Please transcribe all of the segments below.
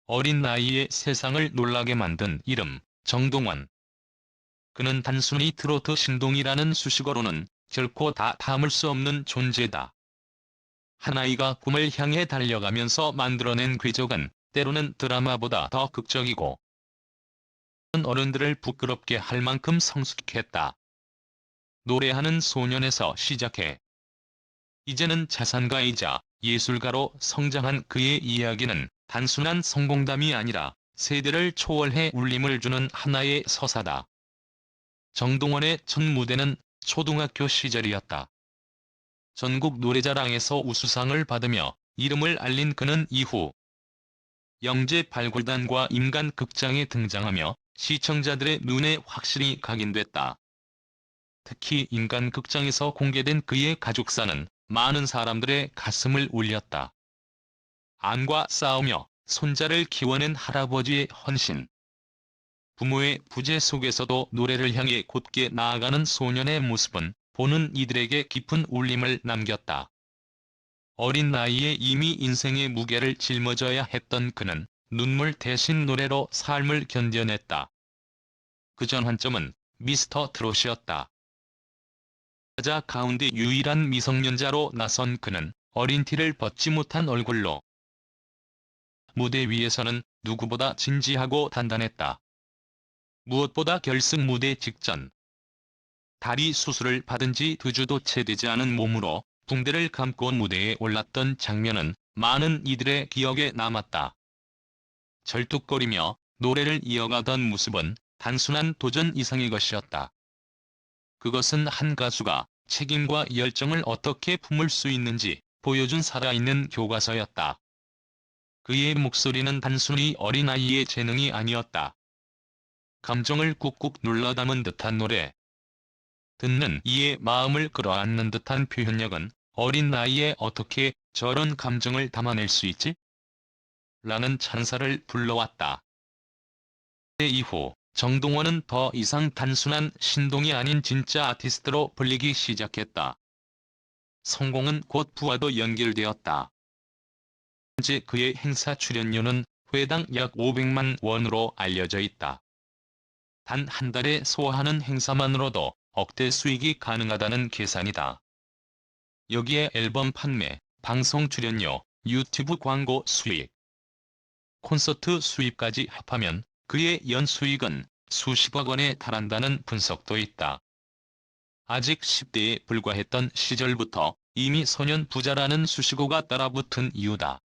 어린 나이에 세상을 놀라게 만든 이름, 정동원. 그는 단순히 트로트 신동이라는 수식어로는 결코 다 담을 수 없는 존재다. 한 아이가 꿈을 향해 달려가면서 만들어낸 궤적은 때로는 드라마보다 더 극적이고 어른들을 부끄럽게 할 만큼 성숙했다. 노래하는 소년에서 시작해 이제는 자산가이자 예술가로 성장한 그의 이야기는 단순한 성공담이 아니라 세대를 초월해 울림을 주는 하나의 서사다. 정동원의 첫 무대는 초등학교 시절이었다. 전국 노래자랑에서 우수상을 받으며 이름을 알린 그는 이후 영재발굴단과 인간극장에 등장하며 시청자들의 눈에 확실히 각인됐다. 특히 인간극장에서 공개된 그의 가족사는 많은 사람들의 가슴을 울렸다. 안과 싸우며 손자를 키워낸 할아버지의 헌신. 부모의 부재 속에서도 노래를 향해 곧게 나아가는 소년의 모습은 보는 이들에게 깊은 울림을 남겼다. 어린 나이에 이미 인생의 무게를 짊어져야 했던 그는 눈물 대신 노래로 삶을 견뎌냈다. 그 전환점은 미스터 트롯이었다. 여자 가운데 유일한 미성년자로 나선 그는 어린 티를 벗지 못한 얼굴로 무대 위에서는 누구보다 진지하고 단단했다. 무엇보다 결승 무대 직전 다리 수술을 받은 지 2주도 채 되지 않은 몸으로 붕대를 감고 무대에 올랐던 장면은 많은 이들의 기억에 남았다. 절뚝거리며 노래를 이어가던 모습은 단순한 도전 이상의 것이었다. 그것은 한 가수가 책임과 열정을 어떻게 품을 수 있는지 보여준 살아있는 교과서였다. 그의 목소리는 단순히 어린아이의 재능이 아니었다. 감정을 꾹꾹 눌러 담은 듯한 노래. 듣는 이의 마음을 끌어안는 듯한 표현력은 어린 나이에 어떻게 저런 감정을 담아낼 수 있지? 라는 찬사를 불러왔다. 그 이후 정동원은 더 이상 단순한 신동이 아닌 진짜 아티스트로 불리기 시작했다. 성공은 곧 부와도 연결되었다. 현재 그의 행사 출연료는 회당 약 500만 원으로 알려져 있다. 단 한 달에 소화하는 행사만으로도 억대 수익이 가능하다는 계산이다. 여기에 앨범 판매, 방송 출연료, 유튜브 광고 수익, 콘서트 수입까지 합하면 그의 연수익은 수십억 원에 달한다는 분석도 있다. 아직 10대에 불과했던 시절부터 이미 소년 부자라는 수식어가 따라붙은 이유다.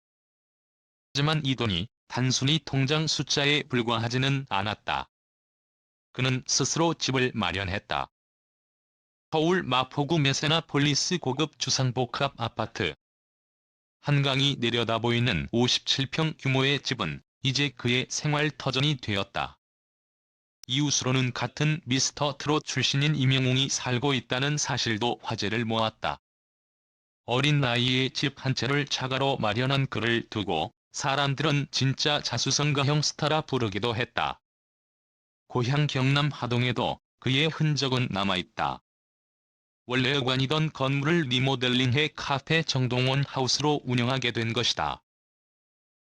하지만 이 돈이 단순히 통장 숫자에 불과하지는 않았다. 그는 스스로 집을 마련했다. 서울 마포구 메세나폴리스 고급 주상복합 아파트. 한강이 내려다보이는 57평 규모의 집은 이제 그의 생활터전이 되었다. 이웃으로는 같은 미스터 트롯 출신인 임영웅이 살고 있다는 사실도 화제를 모았다. 어린 나이에 집 한 채를 차가로 마련한 그를 두고 사람들은 진짜 자수성가형 스타라 부르기도 했다. 고향 경남 하동에도 그의 흔적은 남아있다. 원래 여관이던 건물을 리모델링해 카페 정동원 하우스로 운영하게 된 것이다.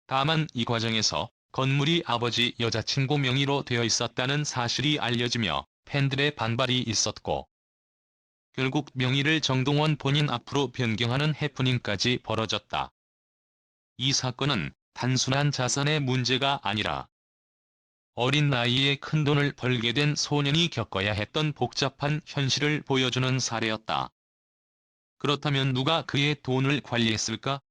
다만 이 과정에서 건물이 아버지 여자친구 명의로 되어 있었다는 사실이 알려지며 팬들의 반발이 있었고 결국 명의를 정동원 본인 앞으로 변경하는 해프닝까지 벌어졌다. 이 사건은 단순한 자산의 문제가 아니라 어린 나이에 큰돈을 벌게 된 소년이 겪어야 했던 복잡한 현실을 보여주는 사례였다. 그렇다면 누가 그의 돈을 관리했을까?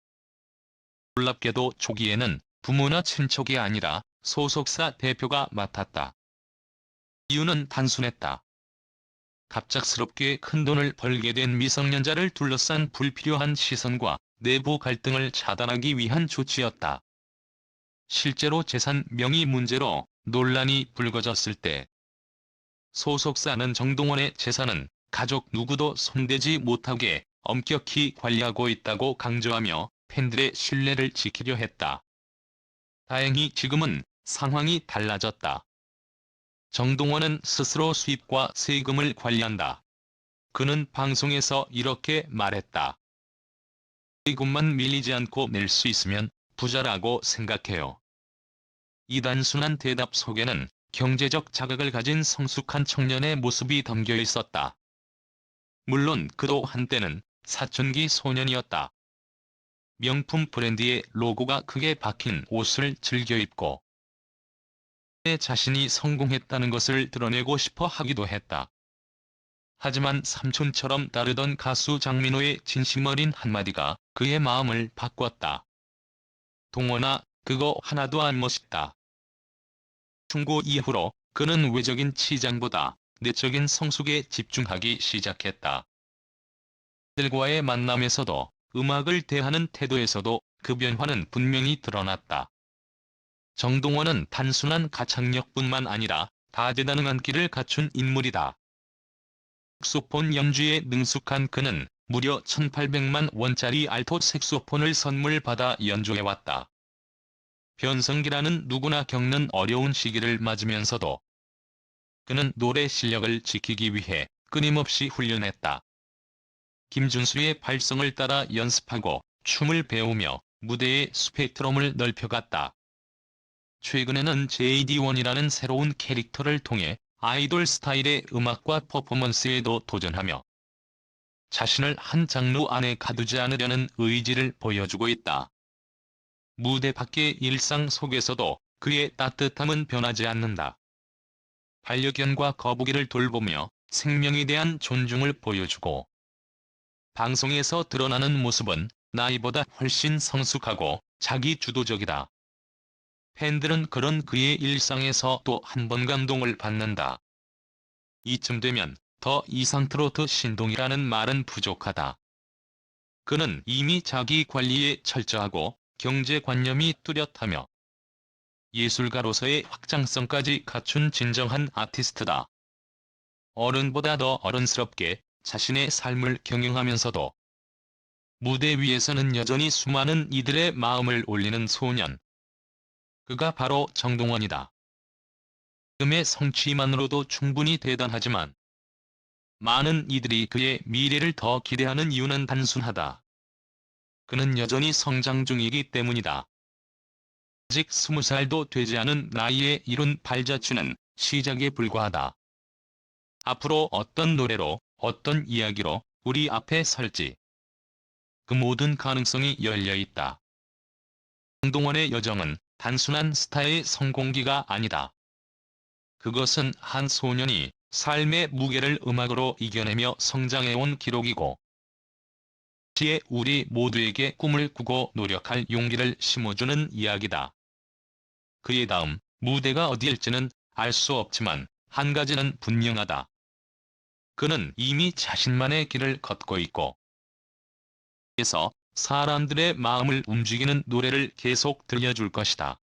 놀랍게도 초기에는 부모나 친척이 아니라 소속사 대표가 맡았다. 이유는 단순했다. 갑작스럽게 큰돈을 벌게 된 미성년자를 둘러싼 불필요한 시선과 내부 갈등을 차단하기 위한 조치였다. 실제로 재산 명의 문제로 논란이 불거졌을 때 소속사는 정동원의 재산은 가족 누구도 손대지 못하게 엄격히 관리하고 있다고 강조하며 팬들의 신뢰를 지키려 했다. 다행히 지금은 상황이 달라졌다. 정동원은 스스로 수입과 세금을 관리한다. 그는 방송에서 이렇게 말했다. 세금만 밀리지 않고 낼 수 있으면 부자라고 생각해요. 이 단순한 대답 속에는 경제적 자각을 가진 성숙한 청년의 모습이 담겨 있었다. 물론 그도 한때는 사춘기 소년이었다. 명품 브랜드의 로고가 크게 박힌 옷을 즐겨 입고 자신이 성공했다는 것을 드러내고 싶어 하기도 했다. 하지만 삼촌처럼 다르던 가수 장민호의 진심 어린 한마디가 그의 마음을 바꿨다. 동원아, 그거 하나도 안 멋있다. 충고 이후로 그는 외적인 치장보다 내적인 성숙에 집중하기 시작했다. 들과의 만남에서도 음악을 대하는 태도에서도 그 변화는 분명히 드러났다. 정동원은 단순한 가창력뿐만 아니라 다재다능한 끼를 갖춘 인물이다. 색소폰 연주에 능숙한 그는 무려 1,800만 원짜리 알토 색소폰을 선물받아 연주해왔다. 변성기라는 누구나 겪는 어려운 시기를 맞으면서도 그는 노래 실력을 지키기 위해 끊임없이 훈련했다. 김준수의 발성을 따라 연습하고 춤을 배우며 무대의 스펙트럼을 넓혀갔다. 최근에는 JD1이라는 새로운 캐릭터를 통해 아이돌 스타일의 음악과 퍼포먼스에도 도전하며 자신을 한 장르 안에 가두지 않으려는 의지를 보여주고 있다. 무대 밖의 일상 속에서도 그의 따뜻함은 변하지 않는다. 반려견과 거북이를 돌보며 생명에 대한 존중을 보여주고 방송에서 드러나는 모습은 나이보다 훨씬 성숙하고 자기주도적이다. 팬들은 그런 그의 일상에서 또 한 번 감동을 받는다. 이쯤 되면 더 이상 트로트 신동이라는 말은 부족하다. 그는 이미 자기 관리에 철저하고 경제관념이 뚜렷하며 예술가로서의 확장성까지 갖춘 진정한 아티스트다. 어른보다 더 어른스럽게 자신의 삶을 경영하면서도 무대 위에서는 여전히 수많은 이들의 마음을 울리는 소년. 그가 바로 정동원이다. 지금의 성취만으로도 충분히 대단하지만 많은 이들이 그의 미래를 더 기대하는 이유는 단순하다. 그는 여전히 성장 중이기 때문이다. 아직 20살도 되지 않은 나이에 이룬 발자취는 시작에 불과하다. 앞으로 어떤 노래로, 어떤 이야기로 우리 앞에 설지. 그 모든 가능성이 열려 있다. 정동원의 여정은 단순한 스타의 성공기가 아니다. 그것은 한 소년이 삶의 무게를 음악으로 이겨내며 성장해온 기록이고, 시에 우리 모두에게 꿈을 꾸고 노력할 용기를 심어주는 이야기다. 그의 다음 무대가 어디일지는 알 수 없지만 한 가지는 분명하다. 그는 이미 자신만의 길을 걷고 있고, 그래서 사람들의 마음을 움직이는 노래를 계속 들려줄 것이다.